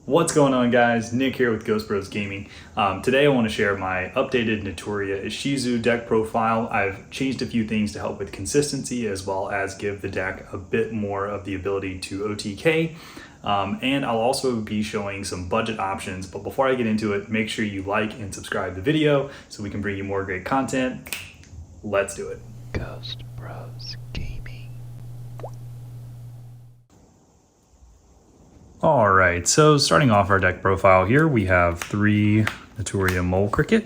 What's going on, guys? Nick here with Ghost Bros Gaming. Today I want to share my updated Naturia Ishizu deck profile. I've changed a few things to help with consistency as well as give the deck a bit more of the ability to OTK. And I'll also be showing some budget options. But before I get into it, make sure you like and subscribe the video so we can bring you more great content. Let's do it. Ghost Bros Gaming. All right, so starting off our deck profile here, we have 3 Naturia Mole Cricket,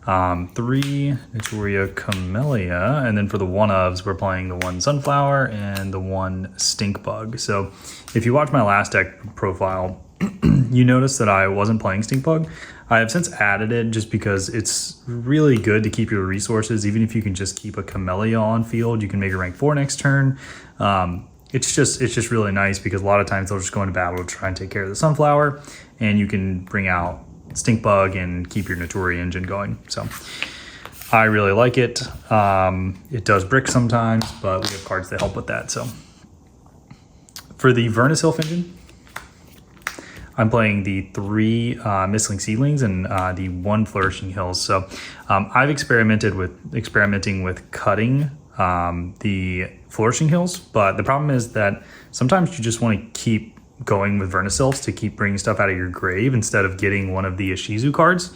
3 Naturia Camellia, and then for the one-ofs, we're playing the 1 Sunflower and the 1 Stink Bug. So if you watch my last deck profile, you notice that I wasn't playing Stink Bug. I have since added it just because it's really good to keep your resources. Even if you can just keep a Camellia on field, you can make a rank 4 next turn. It's just really nice because a lot of times they'll just go into battle to try and take care of the Sunflower, and you can bring out Stink Bug and keep your Naturia engine going. So I really like it. It does brick sometimes, but we have cards that help with that. So for the Vernisylph engine, I'm playing the 3 Mistling Seedlings and the 1 Flourishing Hills. So I've experimenting with cutting the Flourishing Hills, but the problem is that sometimes you just want to keep going with Vernisylphs to keep bringing stuff out of your grave instead of getting one of the Ishizu cards.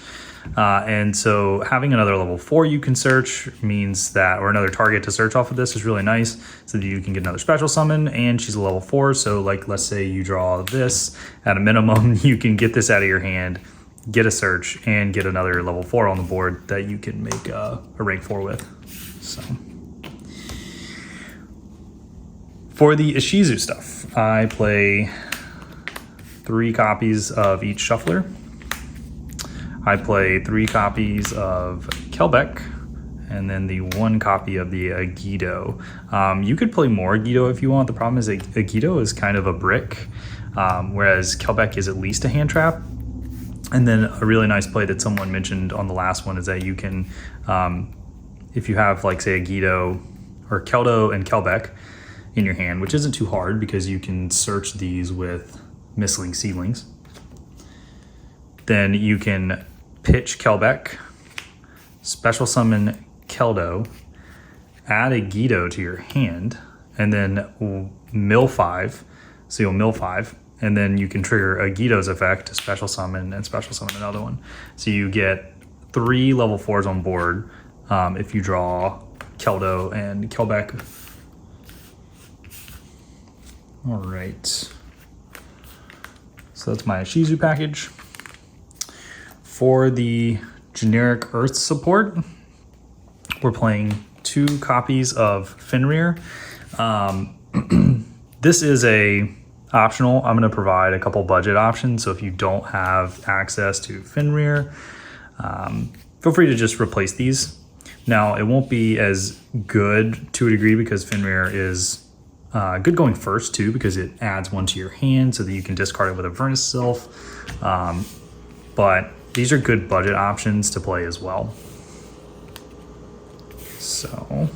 And so having another level 4 you can search means that, or another target to search off of this is really nice so that you can get another special summon, and she's a level 4. So like, let's say you draw this at a minimum, you can get this out of your hand, get a search, and get another level 4 on the board that you can make a rank 4 with. So for the Ishizu stuff, I play 3 copies of each Shuffler. I play 3 copies of Kelbeck, and then the 1 copy of the Yugioh. You could play more Yugioh if you want. The problem is that Yugioh is kind of a brick, whereas Kelbeck is at least a hand trap. And then a really nice play that someone mentioned on the last one is that you can, if you have like say a Yugioh or Keldo and Kelbeck in your hand, which isn't too hard because you can search these with Mistling Seedlings, then you can pitch Kelbeck, special summon Keldo, add a Yugioh to your hand, and then mill 5. So you'll mill 5, and then you can trigger a Yugioh's effect to special summon and special summon another one. So you get 3 level 4s on board if you draw Keldo and Kelbeck. All right, so that's my Ishizu package. For the generic Earth support, we're playing 2 copies of Fenrir. This is a optional. I'm going to provide a couple budget options, so if you don't have access to Fenrir, feel free to just replace these. Now, it won't be as good to a degree because Fenrir is good going first too, because it adds 1 to your hand so that you can discard it with a Vernisylph. But these are good budget options to play as well. So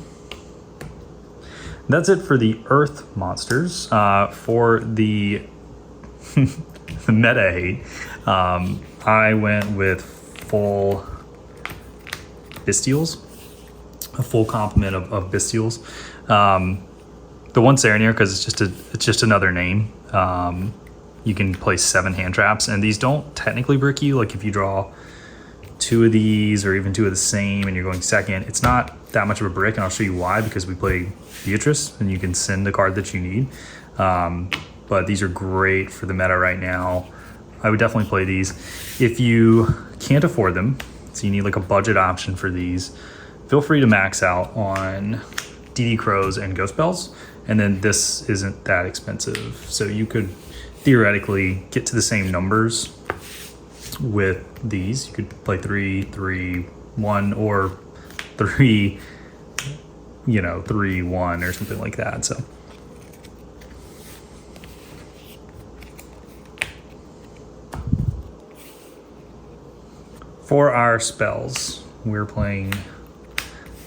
that's it for the Earth monsters. For the the meta hate, I went with full Bestials, a full complement of Bestials. The 1 Serenir, because it's just another name. You can play 7 hand traps, and these don't technically brick you. Like if you draw 2 of these or even 2 of the same and you're going second, it's not that much of a brick, and I'll show you why, because we play Beatrice and you can send the card that you need. But these are great for the meta right now. I would definitely play these. If you can't afford them, so you need like a budget option for these, feel free to max out on DD Crows and Ghost Bells. And then this isn't that expensive. So you could theoretically get to the same numbers with these. You could play 3, 3, 1, or 3, 3, 1 or something like that. So for our spells, we're playing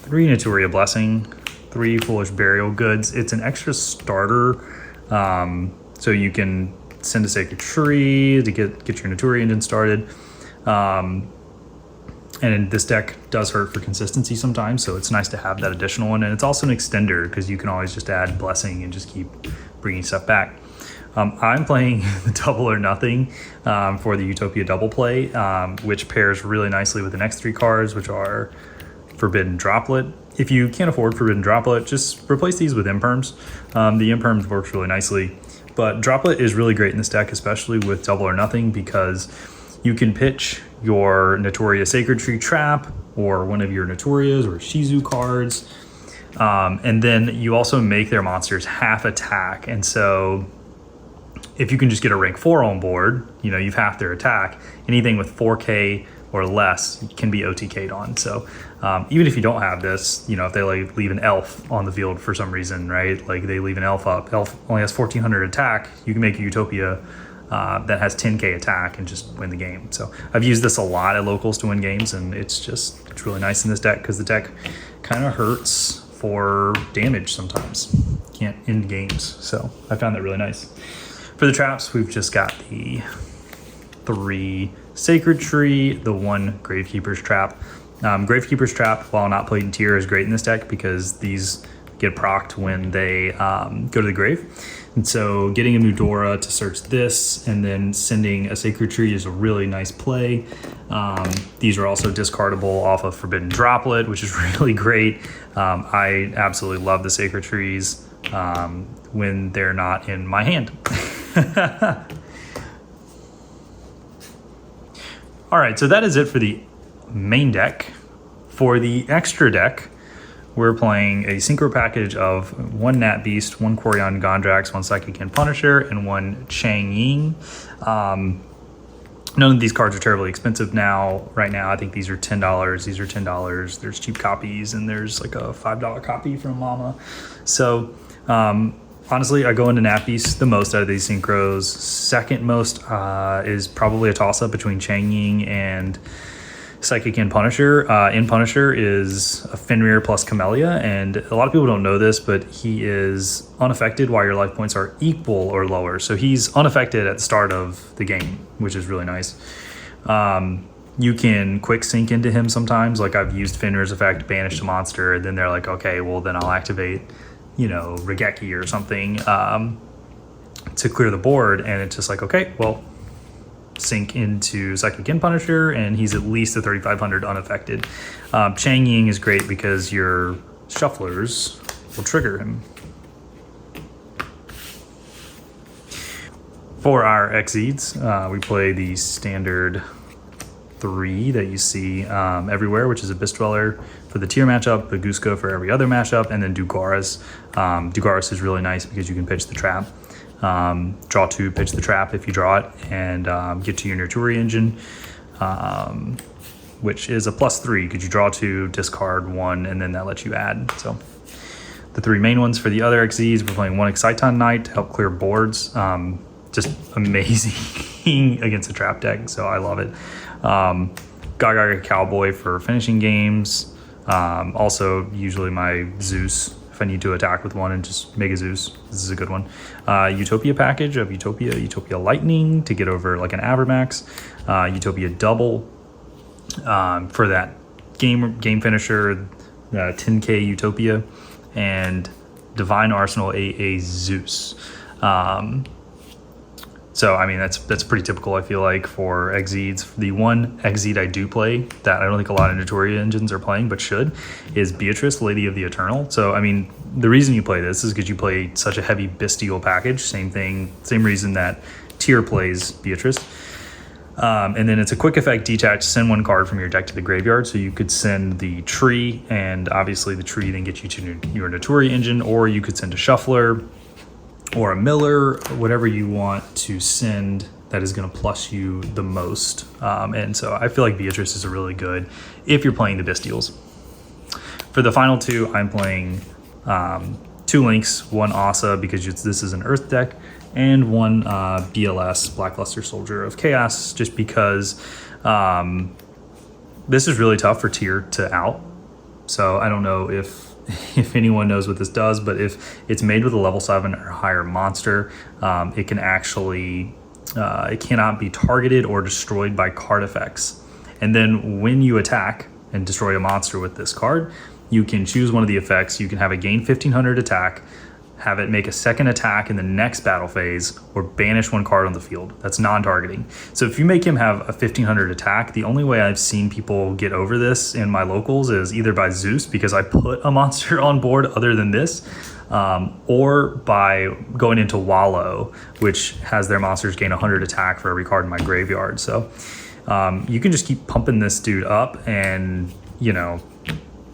3 Naturia Blessing, 3 Foolish Burial Goods. It's an extra starter, so you can send a Sacred Tree to get your Naturia engine started. And this deck does hurt for consistency sometimes, so it's nice to have that additional one. And it's also an extender because you can always just add Blessing and just keep bringing stuff back. I'm playing the Double or Nothing for the Utopia double play, which pairs really nicely with the next 3 cards, which are Forbidden Droplet. If you can't afford Forbidden Droplet, just replace these with Imperms. The Imperms works really nicely, but Droplet is really great in this deck, especially with Double or Nothing, because you can pitch your Naturia Sacred Tree Trap or one of your Naturias or Ishizu cards, and then you also make their monsters half attack. And so if you can just get a rank 4 on board, you've half their attack. Anything with 4K or less can be OTK'd on. So even if you don't have this, if they leave an elf on the field for some reason, right? Like they leave an elf up, elf only has 1400 attack, you can make a Utopia that has 10k attack and just win the game. So I've used this a lot at locals to win games, and it's really nice in this deck because the deck kind of hurts for damage sometimes. Can't end games, so I found that really nice. For the traps, we've just got the 3 Sacred Tree, the 1 Gravekeeper's Trap. Gravekeeper's Trap, while not played in tier, is great in this deck because these get procced when they go to the grave. And so getting a Mudora to search this and then sending a Sacred Tree is a really nice play. These are also discardable off of Forbidden Droplet, which is really great. I absolutely love the Sacred Trees when they're not in my hand. All right, so that is it for the main deck. For the extra deck, we're playing a synchro package of 1 Nat Beast, 1 Quarion Gondrax, 1 Psychic and Punisher, and 1 Chang Ying. None of these cards are terribly expensive right now. I think these are $10. These are $10. There's cheap copies, and there's like a $5 copy from Mama. So honestly, I go into Nat Beast the most out of these synchros. Second most is probably a toss-up between Chang Ying and Psychic and Punisher. In Punisher is a Fenrir plus Camellia, and a lot of people don't know this, but he is unaffected while your life points are equal or lower. So he's unaffected at the start of the game, which is really nice. You can quick sync into him sometimes. Like I've used Fenrir's effect, banish a monster, and then they're like, okay, well then I'll activate, Regeki or something to clear the board, and it's just like, okay, well, sync into Psychic and Punisher, and he's at least a 3500 unaffected. Chang Ying is great because your shufflers will trigger him. For our Exceeds, we play the standard 3 that you see everywhere, which is Abyss Dweller for the tier matchup, Baguska for every other matchup, and then Dugaris. Dugaris is really nice because you can pitch the trap. Draw 2, pitch the trap if you draw it, and get to your Naturia engine, which is a +3 because you draw 2, discard 1, and then that lets you add. So the 3 main ones for the other XZs, we're playing 1 Exciton Knight to help clear boards. Just amazing against a trap deck, so I love it. Gaga Cowboy for finishing games. Also usually my Zeus if I need to attack with 1 and just make a Zeus. This is a good one. Utopia package of Utopia Lightning to get over like an Avermax. Utopia Double for that game finisher, 10k Utopia, and Divine Arsenal AA Zeus. So, I mean, that's pretty typical, I feel like, for Exceeds. The one Exceed I do play that I don't think a lot of Naturia engines are playing, but should, is Beatrice, Lady of the Eternal. So, I mean, the reason you play this is because you play such a heavy Bestial package. Same thing, same reason that Tier plays Beatrice. And then it's a quick effect detach, send 1 card from your deck to the graveyard. So you could send the tree, and obviously the tree then gets you to your Naturia engine, or you could send a Shuffler, or a Miller, whatever you want to send that is going to plus you the most. And so I feel like Beatrice is a really good if you're playing the Bestials. For the final 2, I'm playing 2 Links, 1 Asa because this is an Earth deck, and 1 BLS, Blackluster Soldier of Chaos, just because this is really tough for Tier to out. So I don't know if if anyone knows what this does, but if it's made with a level 7 or higher monster, it can actually, it cannot be targeted or destroyed by card effects. And then when you attack and destroy a monster with this card, you can choose one of the effects. You can have it gain 1500 attack, have it make a second attack in the next battle phase, or banish one card on the field. That's non-targeting. So if you make him have a 1500 attack, the only way I've seen people get over this in my locals is either by Zeus, because I put a monster on board other than this, or by going into Wallow, which has their monsters gain 100 attack for every card in my graveyard. So you can just keep pumping this dude up, and you know,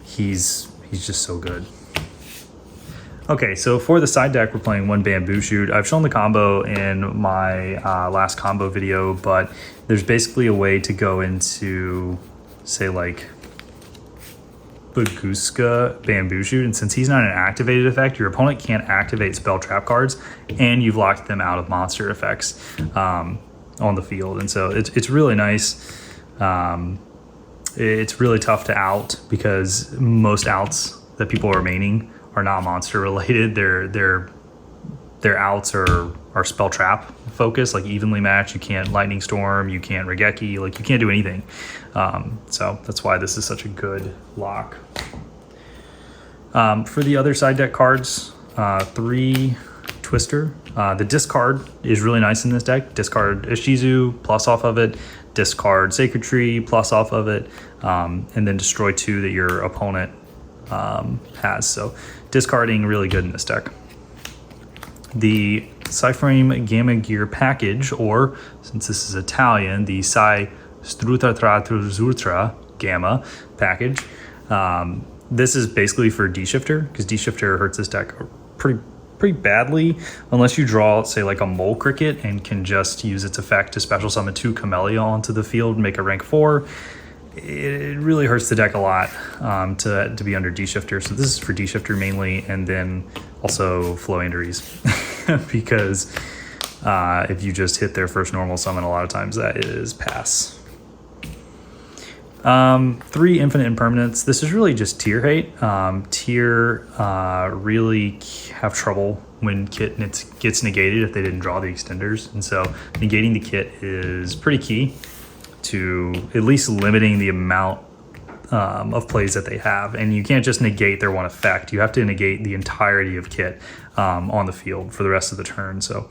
he's just so good. Okay, so for the side deck, we're playing one Bamboo Shoot. I've shown the combo in my last combo video, but there's basically a way to go into, say, like Baguska Bamboo Shoot, and since he's not an activated effect, your opponent can't activate spell trap cards, and you've locked them out of monster effects on the field. And so it's really nice. It's really tough to out because most outs that people are maining are not monster related. Their outs are spell trap focused, like evenly matched. You can't lightning storm, you can't Regeki, like you can't do anything. So that's why this is such a good lock. For the other side deck cards, 3 Twister. The discard is really nice in this deck. Discard Ishizu, plus off of it. Discard Sacred Tree, plus off of it. And then destroy 2 that your opponent has. So discarding really good in this deck. The Cyframe Gamma Gear package, or since this is Italian, the Sai Strutra Gamma package. This is basically for D-Shifter, because D-Shifter hurts this deck pretty badly unless you draw, say, like a Mole Cricket and can just use its effect to special summon 2 Camellia onto the field and make a rank 4. It really hurts the deck a lot to be under D-Shifter. So this is for D-Shifter mainly, and then also Floanderies, because if you just hit their first normal summon, a lot of times that is pass. 3 Infinite Impermanence. This is really just tier hate. Tier really have trouble when kit gets negated if they didn't draw the extenders, and so negating the kit is pretty key to at least limiting the amount of plays that they have. And you can't just negate their one effect. You have to negate the entirety of kit on the field for the rest of the turn. So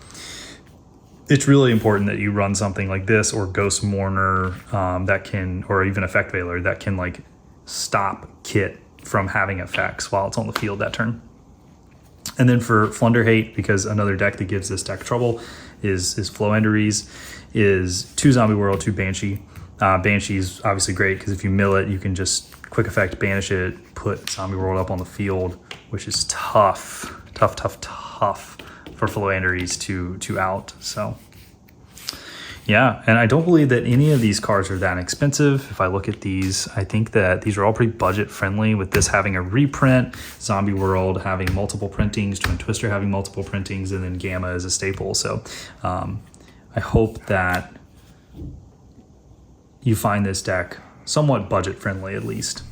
it's really important that you run something like this, or Ghost Mourner, that can, or even Effect Veiler, that can like stop kit from having effects while it's on the field that turn. And then for Flunder Hate, because another deck that gives this deck trouble is Floanderies, is 2 Zombie World, 2 Banshee. Banshee's obviously great because if you mill it, you can just quick effect banish it, put Zombie World up on the field, which is tough for Floanderies to out. So yeah, and I don't believe that any of these cards are that expensive. If I look at these, I think that these are all pretty budget friendly, with this having a reprint, Zombie World having multiple printings, Twin Twister having multiple printings, and then Gamma is a staple. So I hope that you find this deck somewhat budget friendly at least.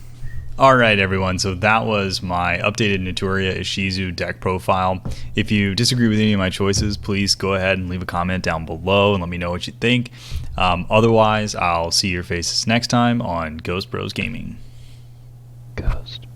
All right, everyone. So that was my updated Naturia Ishizu deck profile. If you disagree with any of my choices, please go ahead and leave a comment down below and let me know what you think. Otherwise, I'll see your faces next time on Ghost Bros Gaming. Ghost